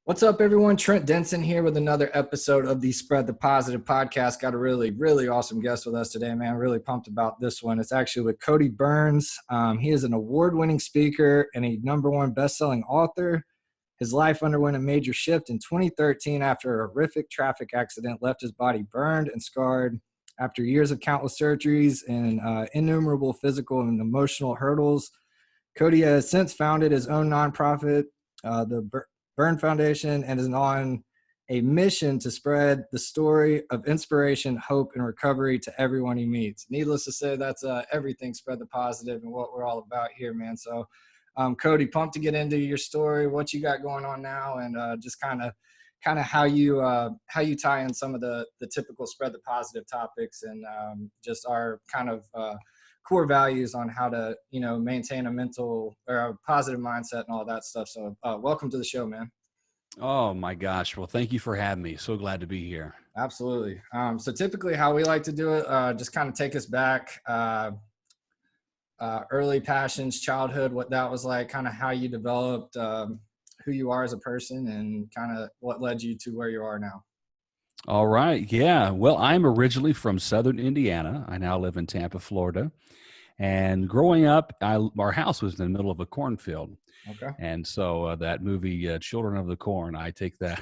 What's up, everyone? Trent Denson here with another episode of the Spread the Positive podcast. Got a really awesome guest with us today, man. Really pumped about this one. It's actually with Cody Byrns. He is an award-winning speaker and a #1 best-selling author. His life underwent a major shift in 2013 after a horrific traffic accident left his body burned and scarred. After years of countless surgeries and innumerable physical and emotional hurdles, Cody has since founded his own nonprofit, the Byrns Foundation, and is on a mission to spread the story of inspiration, hope, and recovery to everyone he meets. Needless to say, that's everything Spread the Positive and what we're all about here, man. So, Cody, pumped to get into your story, what you got going on now, and just kind of how you tie in some of the typical Spread the Positive topics and just our kind of core values on how to, maintain a mental or a positive mindset and all that stuff. So welcome to the show, man. Oh my gosh. Well, thank you for having me. So glad to be here. Absolutely. So typically how we like to do it, just kind of take us back, early passions, childhood, what that was like, kind of how you developed who you are as a person and kind of what led you to where you are now. All right. Yeah. Well, I'm originally from Southern Indiana. I now live in Tampa, Florida. And growing up, our house was in the middle of a cornfield. Okay. And so that movie, Children of the Corn, I take that.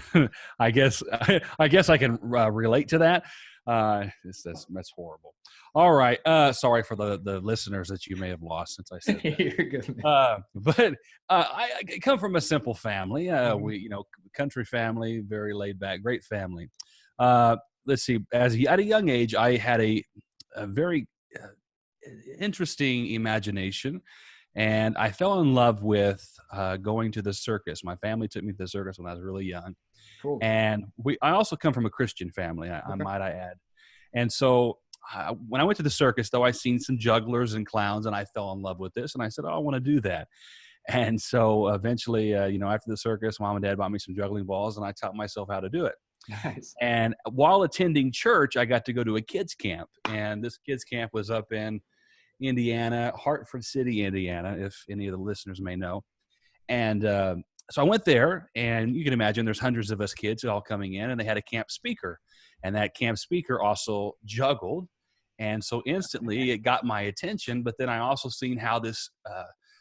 I guess I can relate to that. That's horrible. All right. Sorry for the listeners that you may have lost since I said that. You're good, man. But I come from a simple family. We, country family, very laid back, great family. Let's see. At a young age, I had a very interesting imagination, and I fell in love with going to the circus. My family took me to the circus when I was really young. Cool. And I also come from a Christian family, I might add. And so when I went to the circus, though, I seen some jugglers and clowns, and I fell in love with this, and I said, I want to do that. And so eventually, after the circus, Mom and Dad bought me some juggling balls, and I taught myself how to do it. Nice. And while attending church, I got to go to a kids camp, and this kids camp was up in Indiana, Hartford City, Indiana, if any of the listeners may know. And so I went there, and you can imagine there's hundreds of us kids all coming in, and they had a camp speaker, and that camp speaker also juggled. And so instantly it got my attention, but then I also seen how this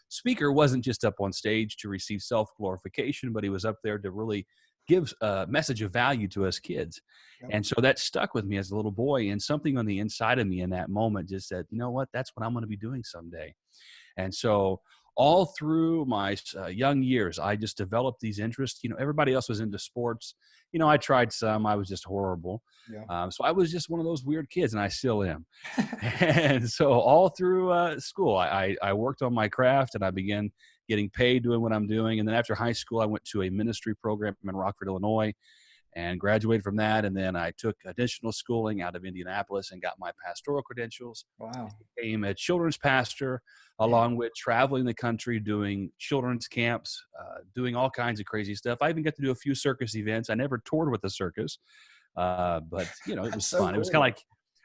speaker wasn't just up on stage to receive self-glorification, but he was up there to really give a message of value to us kids. Yep. And so that stuck with me as a little boy, and something on the inside of me in that moment just said, you know what, that's what I'm going to be doing someday. And so all through my young years, I just developed these interests. Everybody else was into sports. I tried some. I was just horrible. Yeah. So I was just one of those weird kids, and I still am. And so all through school, I worked on my craft, and I began getting paid doing what I'm doing. And then after high school, I went to a ministry program in Rockford, Illinois, and graduated from that. And then I took additional schooling out of Indianapolis and got my pastoral credentials. Wow. Became a children's pastor, along with traveling the country, doing children's camps, doing all kinds of crazy stuff. I even got to do a few circus events. I never toured with the circus, but it was so fun. Cool. It was kind of like,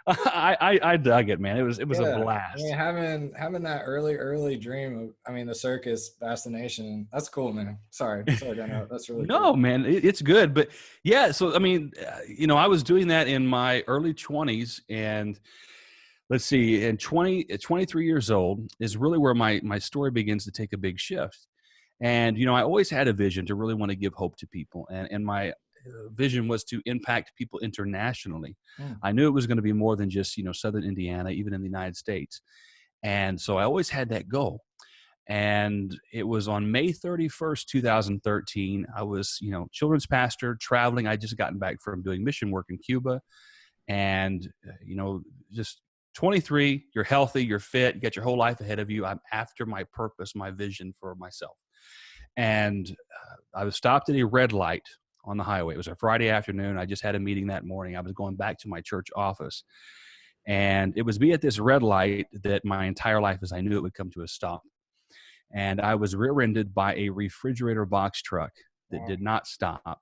I dug it, man. It was a blast. I mean, having that early dream of, the circus fascination. That's cool, man. Sorry, Dano. That's really no, cool. Man. It's good, but yeah. So I was doing that in my early 20s, and let's see, at 23 years old is really where my story begins to take a big shift. And I always had a vision to really want to give hope to people, and my vision was to impact people internationally. I knew it was going to be more than just, Southern Indiana, even in the United States. And so I always had that goal. And it was on May 31st, 2013. I was, children's pastor traveling. I just gotten back from doing mission work in Cuba. And, just 23, you're healthy, you're fit, you got your whole life ahead of you. I'm after my purpose, my vision for myself. And I was stopped at a red light on the highway. It was a Friday afternoon. I just had a meeting that morning. I was going back to my church office, and it was me at this red light that my entire life as I knew it would come to a stop. And I was rear-ended by a refrigerator box truck that did not stop.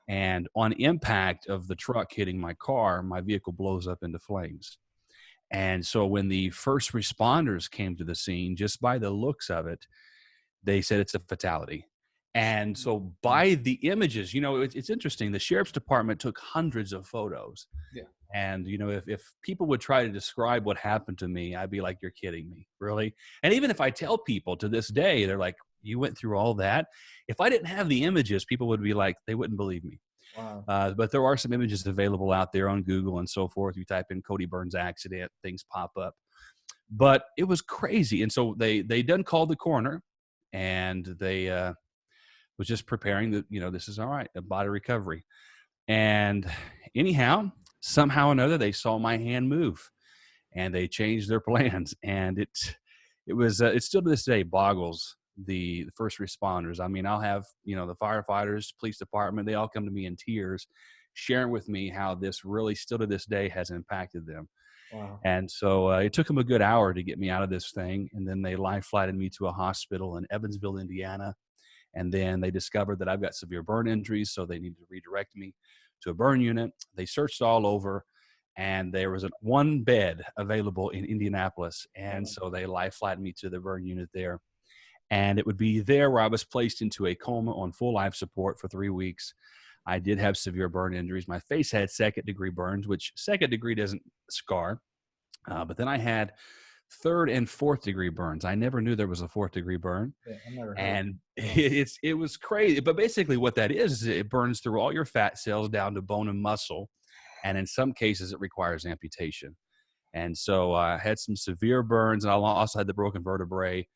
And on impact of the truck hitting my car, my vehicle blows up into flames. And so when the first responders came to the scene, just by the looks of it, they said it's a fatality. And so by the images, it's interesting. The sheriff's department took hundreds of photos. Yeah. And, if people would try to describe what happened to me, I'd be like, you're kidding me, really? And even if I tell people to this day, they're like, you went through all that? If I didn't have the images, people would be like, they wouldn't believe me. Wow. But there are some images available out there on Google and so forth. You type in Cody Byrns accident, things pop up. But it was crazy. And so they done called the coroner, and they was just preparing that, this is all right, a body recovery. And anyhow, somehow or another, they saw my hand move, and they changed their plans. And it still to this day boggles the first responders. I mean, I'll have, the firefighters, police department, they all come to me in tears, sharing with me how this really still to this day has impacted them. Wow. And so it took them a good hour to get me out of this thing. And then they life flighted me to a hospital in Evansville, Indiana. And then they discovered that I've got severe burn injuries, so they needed to redirect me to a burn unit. They searched all over, and there was one bed available in Indianapolis. And so they life flighted me to the burn unit there. And it would be there where I was placed into a coma on full life support for 3 weeks. I did have severe burn injuries. My face had second-degree burns, which second-degree doesn't scar. But then I had third and fourth degree burns. I never knew there was a fourth degree burn. Yeah, I never heard. And it was crazy. But basically what that is it burns through all your fat cells down to bone and muscle. And in some cases, it requires amputation. And so I had some severe burns, and I also had the broken vertebrae,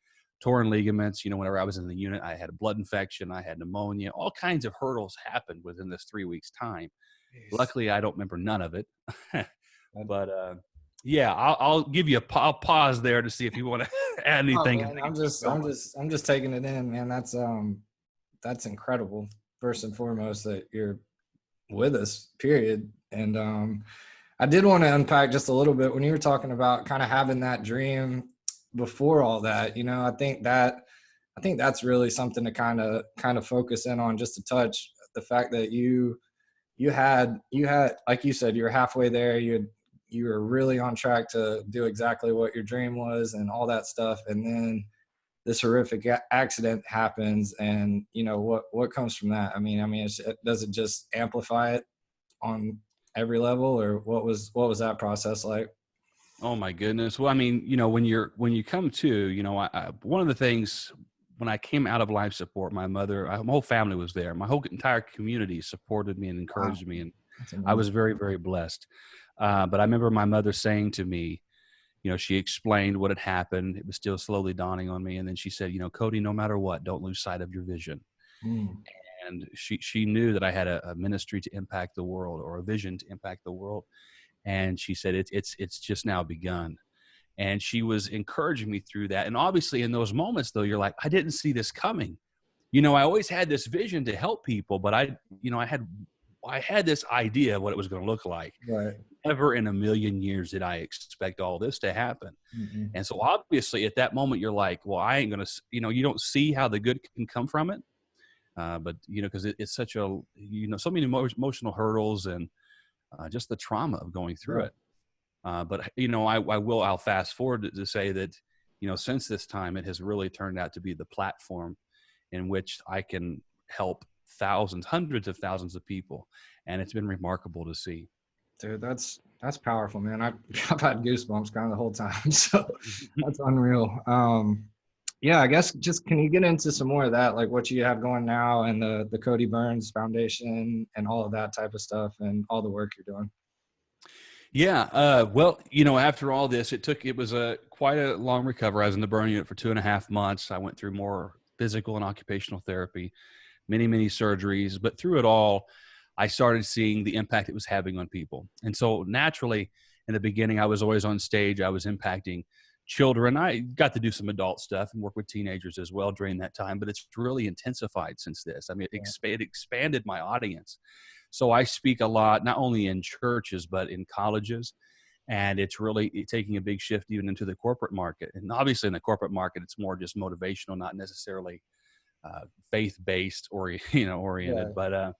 torn ligaments. Whenever I was in the unit, I had a blood infection, I had pneumonia, all kinds of hurdles happened within this 3 weeks time. Jeez. Luckily, I don't remember none of it. But yeah, I'll give you I'll pause there to see if you want to add anything. Oh, man, I'm just taking it in, man. That's incredible. First and foremost, that you're with us, period. And I did want to unpack just a little bit when you were talking about kind of having that dream before all that. I think that's really something to kind of focus in on, just to touch the fact that you had, like you said, you were halfway there. You were really on track to do exactly what your dream was and all that stuff. And then this horrific accident happens, and what comes from that? I mean, does it just amplify it on every level, or what was that process like? Oh my goodness. Well, I mean, when you come to, one of the things when I came out of life support, my whole family was there. My whole entire community supported me and encouraged me. And I was very, very blessed. But I remember my mother saying to me, she explained what had happened. It was still slowly dawning on me. And then she said, Cody, no matter what, don't lose sight of your vision. And she knew that I had a ministry to impact the world, or a vision to impact the world. And she said, it's just now begun. And she was encouraging me through that. And obviously in those moments, though, you're like, I didn't see this coming. I always had this vision to help people, but I had this idea of what it was going to look like. Right. Never in a million years did I expect all this to happen. Mm-hmm. And so obviously at that moment, you're like, well, I ain't going to, you don't see how the good can come from it. But, because it's such so many emotional hurdles, and just the trauma of going through it. But, I'll fast forward to say that, since this time, it has really turned out to be the platform in which I can help hundreds of thousands of people. And it's been remarkable to see. Dude, that's powerful, man. I've had goosebumps kind of the whole time. So that's unreal. Yeah, I guess just, can you get into some more of that, like what you have going now, and the Cody Byrns Foundation and all of that type of stuff, and all the work you're doing? Yeah. Well, after all this, it was quite a long recovery. I was in the burn unit for 2.5 months. I went through more physical and occupational therapy, many, many surgeries, but through it all, I started seeing the impact it was having on people. And so naturally, in the beginning, I was always on stage. I was impacting children. I got to do some adult stuff and work with teenagers as well during that time, but it's really intensified since this. I mean, it expanded my audience. So I speak a lot, not only in churches, but in colleges. And it's really taking a big shift even into the corporate market. And obviously in the corporate market, it's more just motivational, not necessarily faith-based or, oriented, but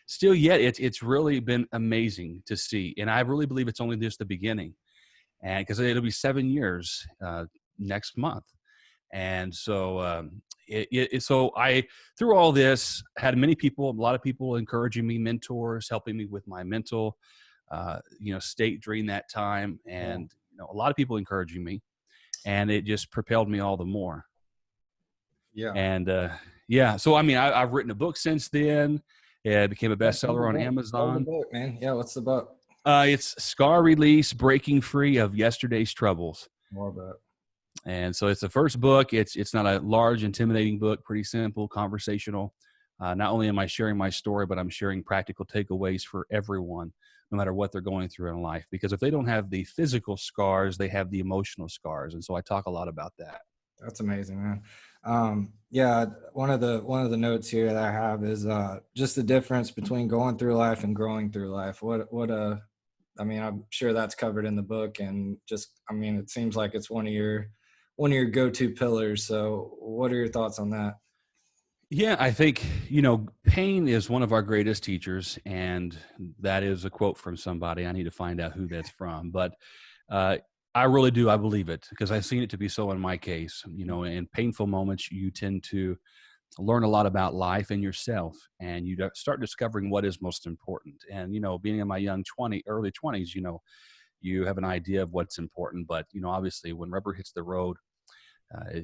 still yet it's really been amazing to see. And I really believe it's only just the beginning, and because it'll be 7 years next month. And so So I, through all this, had a lot of people encouraging me, mentors, helping me with my mental, state during that time. Yeah. And, a lot of people encouraging me, and it just propelled me all the more. Yeah. And, yeah, so, I mean, I've written a book since then. It became a bestseller on Tell the Amazon. book, man. Yeah. What's the book? It's Scar Release, Breaking Free of Yesterday's Troubles. More about. And so it's the first book. It's not a large, intimidating book, pretty simple, conversational. Not only am I sharing my story, but I'm sharing practical takeaways for everyone, no matter what they're going through in life. Because if they don't have the physical scars, they have the emotional scars. And so I talk a lot about that. That's amazing, man. Yeah, one of the notes here that I have is just the difference between going through life and growing through life. I mean, I'm sure that's covered in the book, and I mean, it seems like it's one of your go-to pillars. So, what are your thoughts on that? Yeah, I think, pain is one of our greatest teachers. And that is a quote from somebody. I need to find out who that's from. But I really do. I believe it because I've seen it to be so in my case. In painful moments, you tend to learn a lot about life and yourself, and you start discovering what is most important. And, being in my early 20s, you have an idea of what's important. But, obviously when rubber hits the road,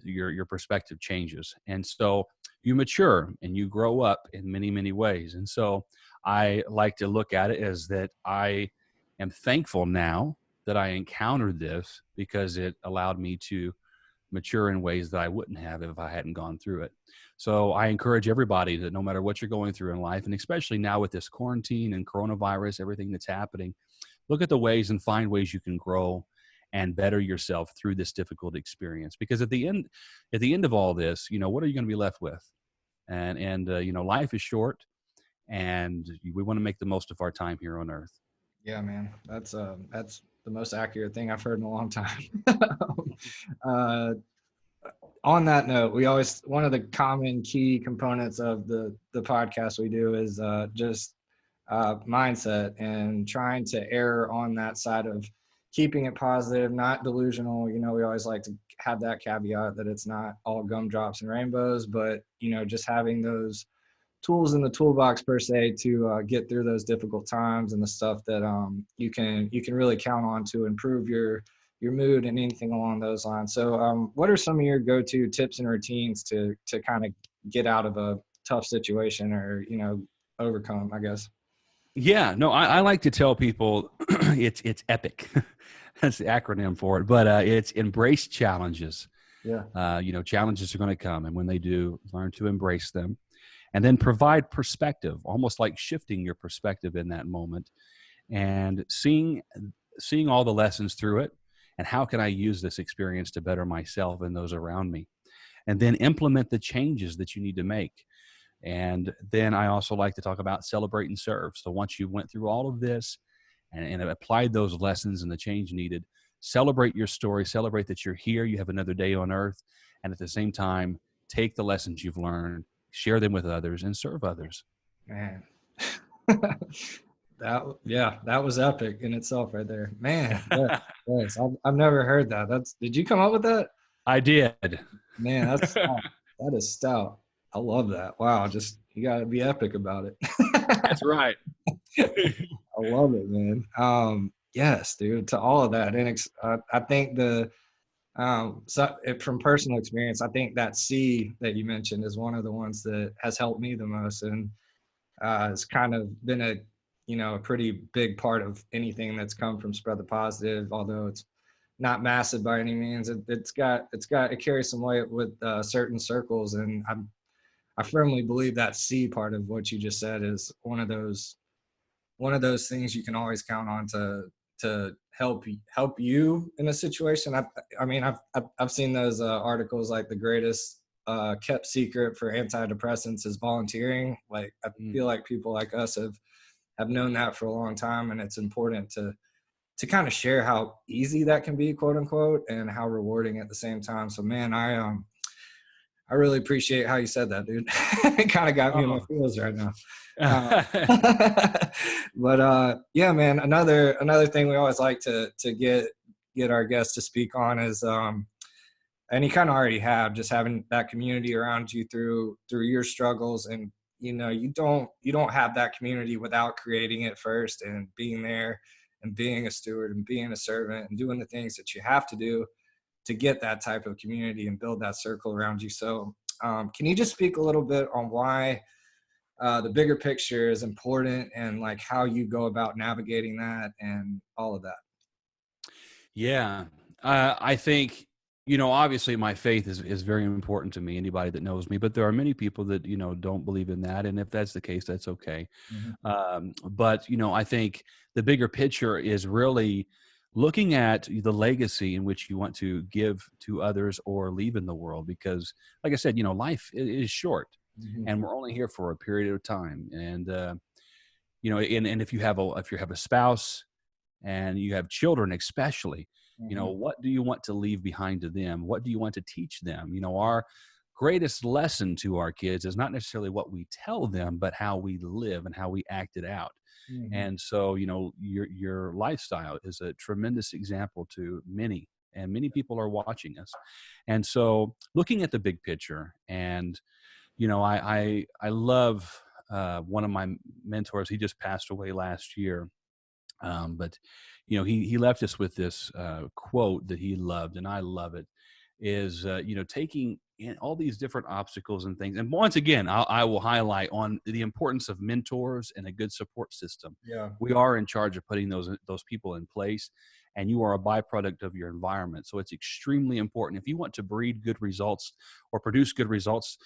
your perspective changes. And so you mature and you grow up in many, many ways. And so I like to look at it as that I am thankful now that I encountered this because it allowed me to mature in ways that I wouldn't have if I hadn't gone through it. So I encourage everybody that no matter what you're going through in life, and especially now with this quarantine and coronavirus, everything that's happening, look at the ways and find ways you can grow and better yourself through this difficult experience. Because at the end of all this, what are you going to be left with? And life is short, and we want to make the most of our time here on earth. Yeah, man, that's the most accurate thing I've heard in a long time. uh, on that note, one of the common key components of the podcast we do is just mindset and trying to err on that side of keeping it positive, not delusional. We always like to have that caveat that it's not all gumdrops and rainbows, but just having those tools in the toolbox per se to get through those difficult times, and the stuff that you can really count on to improve your mood and anything along those lines. So what are some of your go-to tips and routines to kind of get out of a tough situation or overcome, I guess? Yeah, no, I like to tell people it's EPIC. That's the acronym for it, but it's embrace challenges. Yeah. Challenges are going to come, and when they do, learn to embrace them, and then provide perspective, almost like shifting your perspective in that moment, and seeing all the lessons through it, and how can I use this experience to better myself and those around me, and then implement the changes that you need to make. And then I also like to talk about celebrate and serve. So once you went through all of this and applied those lessons and the change needed, celebrate your story, celebrate that you're here, you have another day on earth, and at the same time, take the lessons you've learned, share them with others, and serve others. Man. That was epic in itself right there, man. Yes, I've never heard that. Did you come up with that? I did. Man, that's stout. That is stout. I love that. Wow, just you got to be epic about it. That's right. I love it, man. Yes, dude, to all of that. And I think from personal experience, I think that C that you mentioned is one of the ones that has helped me the most, and it's kind of been a pretty big part of anything that's come from Spread the Positive, although it's not massive by any means. It carries some weight with certain circles, and I firmly believe that C part of what you just said is one of those things you can always count on to help you in a situation. I mean, I've seen those articles like the greatest kept secret for antidepressants is volunteering. Like I feel like people like us have known that for a long time, and it's important to kind of share how easy that can be, quote unquote, and how rewarding at the same time. So man, I really appreciate how you said that, dude. It kind of got me in my feels right now. But yeah, man, another thing we always like to get our guests to speak on is And you kind of already have, just having that community around you through your struggles. And you don't have that community without creating it first and being there and being a steward and being a servant and doing the things that you have to do to get that type of community and build that circle around you. So can you just speak a little bit on why the bigger picture is important, and like how you go about navigating that and all of that? Yeah. I think, obviously my faith is very important to me, anybody that knows me, but there are many people that, don't believe in that. And if that's the case, that's okay. Mhm. But, I think the bigger picture is really looking at the legacy in which you want to give to others or leave in the world. Because like I said, life is short Mhm. and we're only here for a period of time. And, and if you have a spouse, and you have children especially, Mhm. what do you want to leave behind to them? What do you want to teach them? Our greatest lesson to our kids is not necessarily what we tell them, but how we live and how we act it out. Mhm. And so, your lifestyle is a tremendous example to many, and many people are watching us. And so looking at the big picture, and I love one of my mentors. He just passed away last year, but he left us with this quote that he loved, and I love it. Is taking in all these different obstacles and things, and once again, I will highlight on the importance of mentors and a good support system. Yeah. We are in charge of putting those people in place, and you are a byproduct of your environment. So it's extremely important if you want to breed good results or produce good results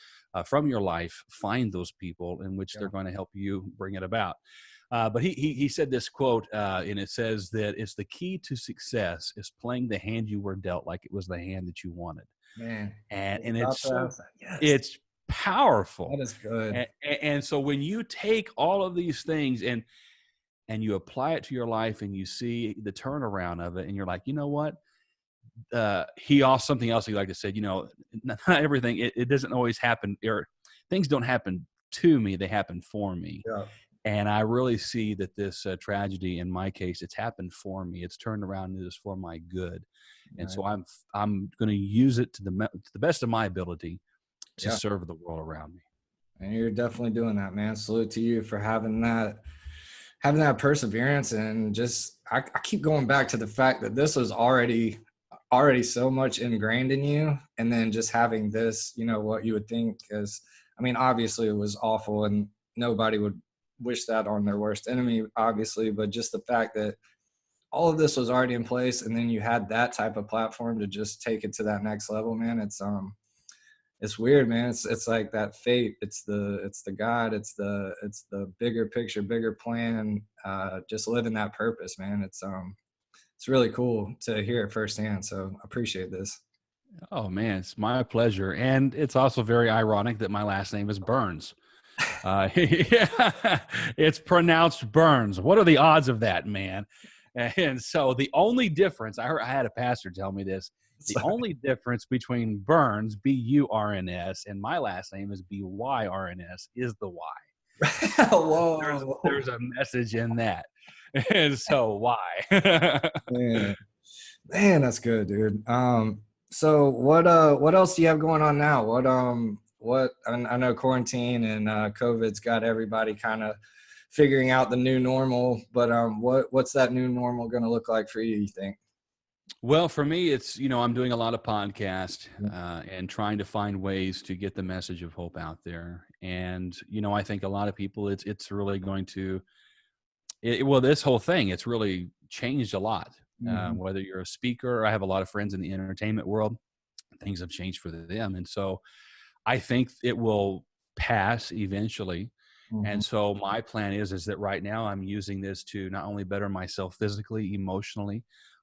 from your life. Find those people in which Yeah. they're going to help you bring it about. But he said this quote, and it says that it's the key to success is playing the hand you were dealt like it was the hand that you wanted. Man, I was And about it's to so ask that. Yes, it's powerful. that is good. And so when you take all of these things and you apply it to your life and you see the turnaround of it, and you're like, you know what? He also, something else he liked to say, not everything, it doesn't always happen, or things don't happen to me, they happen for me. Yeah. And I really see that this tragedy, in my case, it's happened for me. It's turned around and it is for my good. And Right. so I'm going to use it to the best of my ability to Yeah. serve the world around me. And you're definitely doing that, man. Salute to you for having that perseverance. And just I keep going back to the fact that this was already so much ingrained in you, and then just having this, what you would think is, I mean, obviously it was awful and nobody would wish that on their worst enemy, obviously, but just the fact that all of this was already in place, and then you had that type of platform to just take it to that next level, man. It's weird, man. It's like that fate. It's the God. It's the bigger picture, bigger plan. Just living that purpose, man. It's really cool to hear it firsthand. So I appreciate this. Oh man, it's my pleasure. And it's also very ironic that my last name is Burns. Yeah, it's pronounced Burns. What are the odds of that, man? And so the only difference, I had a pastor tell me this, the So, only difference between Burns, Burns, and my last name is Byrns is the Y. whoa, There's a message in that. And so why? man, man, that's good, dude. So what else do you have going on now? I know quarantine and COVID's got everybody kind of figuring out the new normal, but what's that new normal going to look like for you think? Well, for me, it's, I'm doing a lot of podcast and trying to find ways to get the message of hope out there. And, I think a lot of people, it's really going to, well, this whole thing, it's really changed a lot. Mm-hmm. Whether you're a speaker, I have a lot of friends in the entertainment world, things have changed for them. And so I think it will pass eventually. Mm-hmm. And so my plan is that right now I'm using this to not only better myself physically, emotionally,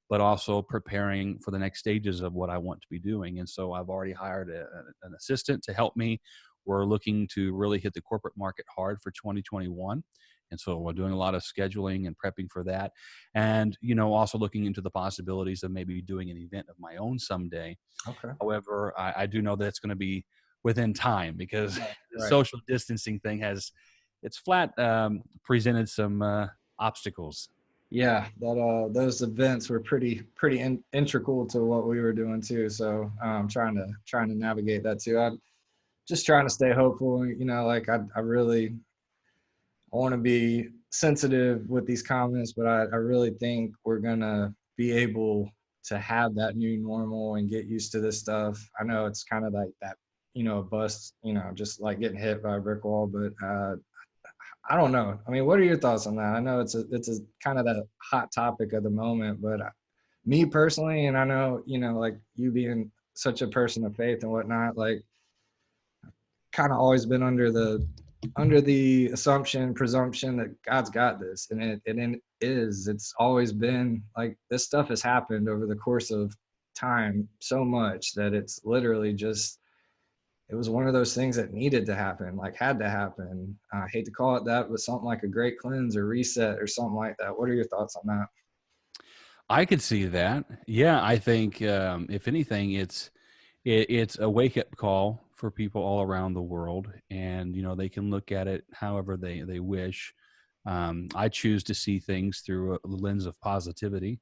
but also preparing for the next stages of what I want to be doing. And so I've already hired an assistant to help me. We're looking to really hit the corporate market hard for 2021. And so we're doing a lot of scheduling and prepping for that. And, also looking into the possibilities of maybe doing an event of my own someday. Okay. However, I do know that it's going to be within time, because Right. the Right. social distancing thing has, it's flat presented some obstacles. Yeah, that those events were pretty integral to what we were doing too. So trying to navigate that too. I just trying to stay hopeful. You know, like I really I want to be sensitive with these comments, but I really think we're gonna be able to have that new normal and get used to this stuff. I know it's kind of like that, you know, a bust, you know, just like getting hit by a brick wall, but I don't know. I mean, what are your thoughts on that? I know it's a kind of that hot topic of the moment, but me personally, and I know, you know, like you being such a person of faith and whatnot, like kind of always been under the assumption, presumption that God's got this, and it is. It's always been like this stuff has happened over the course of time so much that it's literally just it was one of those things that needed to happen, like had to happen. I hate to call it that, but something like a great cleanse or reset or something like that. What are your thoughts on that? I could see that. Yeah, I think if anything, it's a wake up call for people all around the world, and they can look at it however they wish. I choose to see things through a lens of positivity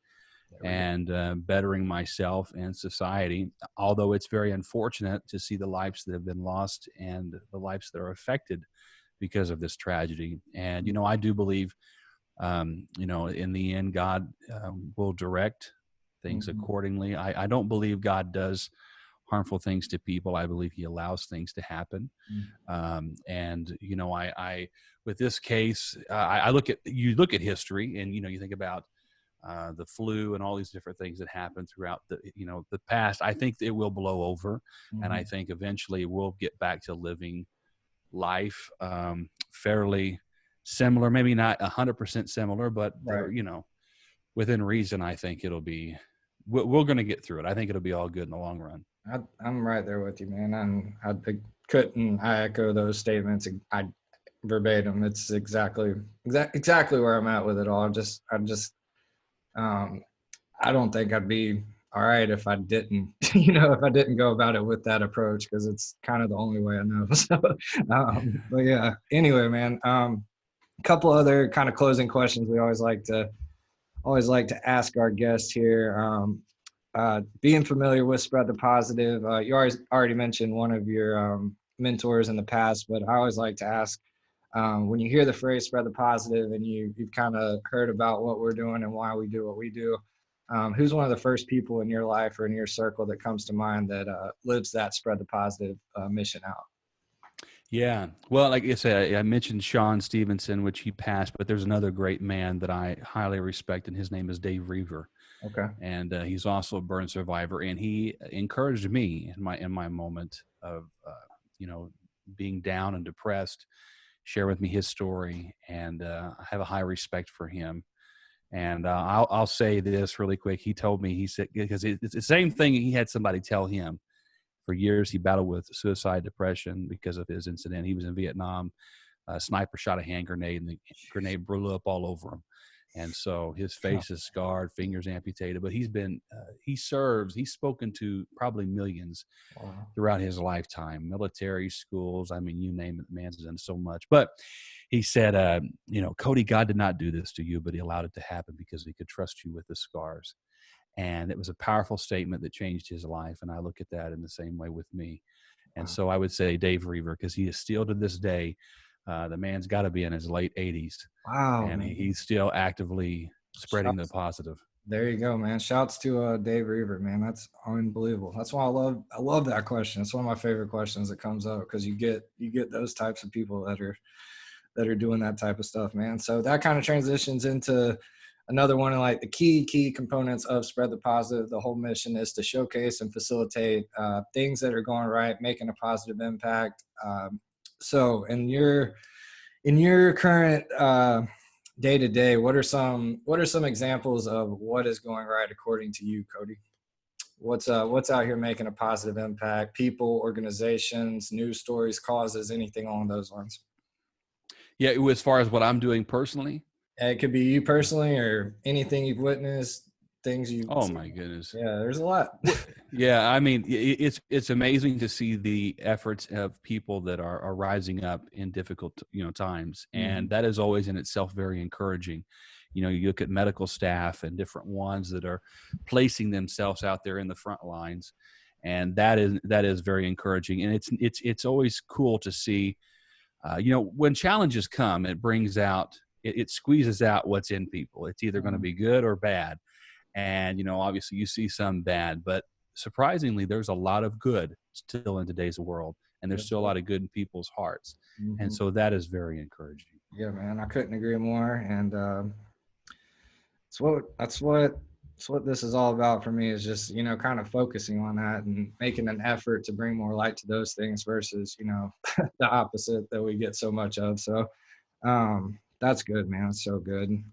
There we go. and bettering myself and society. Although it's very unfortunate to see the lives that have been lost and the lives that are affected because of this tragedy. And I do believe, in the end, God will direct things Mm-hmm. accordingly. I don't believe God does harmful things to people. I believe he allows things to happen. And I with this case, I look at history, and you think about the flu and all these different things that happen throughout the past. I think it will blow over, and I Mm-hmm. think eventually we'll get back to living life fairly similar, maybe not 100% similar, but Right. within reason. I think it'll be we're going to get through it. I think it'll be all good in the long run. I'm right there with you, man. I echo those statements. I verbatim. It's exactly where I'm at with it all. Um, I don't think I'd be all right if I didn't, if I didn't go about it with that approach, because it's kind of the only way I know. So, but yeah. Anyway, man. A couple other kind of closing questions we always like to ask our guests here. Being familiar with Spread the Positive, you already mentioned one of your mentors in the past, but I always like to ask, when you hear the phrase "spread the positive" and you've kind of heard about what we're doing and why we do what we do, who's one of the first people in your life or in your circle that comes to mind that lives that spread the positive mission out? Yeah. Well, like I said, I mentioned Sean Stevenson, which he passed, but there's another great man that I highly respect, and his name is Dave Reaver. Okay. And he's also a burn survivor, and he encouraged me in my moment of you know being down and depressed, share with me his story, and I have a high respect for him. And I'll say this really quick. He told me, he said, because it's the same thing he had somebody tell him. For years, he battled with suicide, depression because of his incident. He was in Vietnam. A sniper shot a hand grenade, and the grenade blew up all over him. And so his Huh. face is scarred, fingers amputated. But he's spoken to probably millions Wow. throughout his lifetime, military, schools. I mean, you name it, the man's done so much. But he said, Cody, God did not do this to you, but he allowed it to happen because he could trust you with the scars. And it was a powerful statement that changed his life. And I look at that in the same way with me. And Wow. so I would say Dave Reaver, because he is still to this day, the man's got to be in his late 80s, Wow, and man. he's still actively spreading the Shouts positive. There you go, man. Shouts to Dave Reaver, man. That's unbelievable. That's why I love that question. It's one of my favorite questions that comes up, because you get those types of people that are doing that type of stuff, man. So that kind of transitions into another one of like the key components of Spread the Positive. The whole mission is to showcase and facilitate things that are going right, making a positive impact. So in your current day to day, what are some examples of what is going right according to you, Cody? What's out here making a positive impact? People, organizations, news stories, causes, anything along those lines. Yeah, as far as what I'm doing personally. It could be you personally or anything you've witnessed, things you Oh see. my goodness. Yeah, there's a lot. Yeah, I mean, it's amazing to see the efforts of people that are rising up in difficult, times, and that is always in itself very encouraging. You look at medical staff and different ones that are placing themselves out there in the front lines, and that is very encouraging. And it's always cool to see, when challenges come, it squeezes out what's in people. It's either going to be good or bad. And, obviously you see some bad, but surprisingly, there's a lot of good still in today's world. And there's still a lot of good in people's hearts. And so that is very encouraging. Yeah, man, I couldn't agree more. And that's what this is all about for me, is just, kind of focusing on that and making an effort to bring more light to those things versus, the opposite that we get so much of. So that's good, man. It's so good.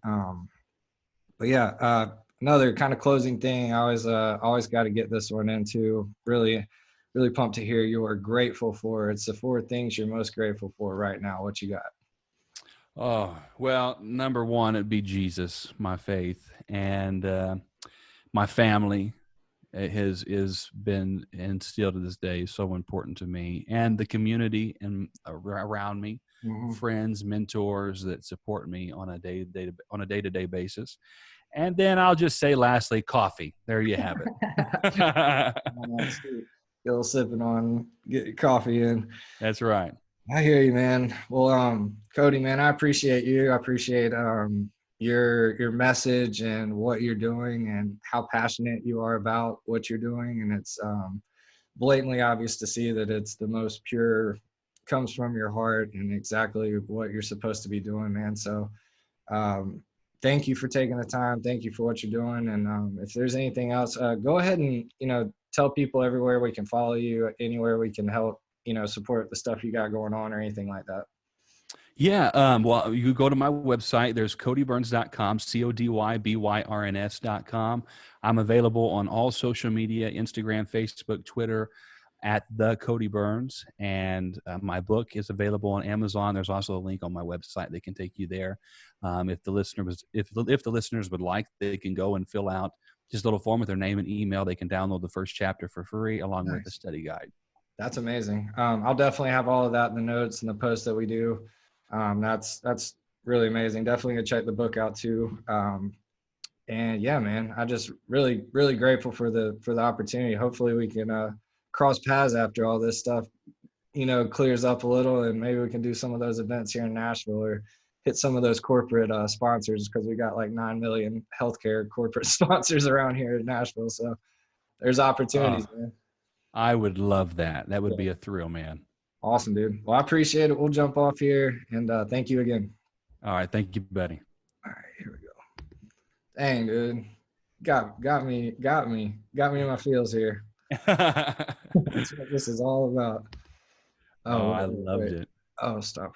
But yeah, another kind of closing thing, I always got to get this one into. Really, really pumped to hear you are grateful for. It's the 4 things you're most grateful for right now. What you got? Oh, well, number one, it'd be Jesus, my faith, and my family has been instilled to this day, so important to me, and the community and around me, friends, mentors that support me on a day-to-day basis. And then I'll just say, lastly, coffee. There you have it. Still sipping on, get your coffee in. That's right. I hear you, man. Well, Cody, man, I appreciate you. I appreciate your message and what you're doing and how passionate you are about what you're doing. And it's blatantly obvious to see that it's the most pure, comes from your heart and exactly what you're supposed to be doing, man. So thank you for taking the time. Thank you for what you're doing. And if there's anything else, go ahead and, tell people everywhere we can follow you, anywhere we can help, support the stuff you got going on or anything like that. Yeah. Well, you go to my website. There's CodyByrns.com, CodyByrns.com. I'm available on all social media, Instagram, Facebook, Twitter, at the Cody Byrns. And my book is available on Amazon. There's also a link on my website that can take you there. If the listeners would like, they can go and fill out just a little form with their name and email. They can download the first chapter for free along with the study guide. That's amazing. I'll definitely have all of that in the notes and the posts that we do. That's really amazing. Definitely gonna check the book out too. And yeah, man, I just really, really grateful for the opportunity. Hopefully we can cross paths after all this stuff, clears up a little, and maybe we can do some of those events here in Nashville or hit some of those corporate sponsors, because we got like 9 million healthcare corporate sponsors around here in Nashville. So there's opportunities, man. I would love that. That would be a thrill, man. Awesome, dude. Well, I appreciate it. We'll jump off here, and thank you again. All right. Thank you, buddy. All right, here we go. Dang, dude. Got me in my feels here. That's what this is all about. I loved it. Oh, stop.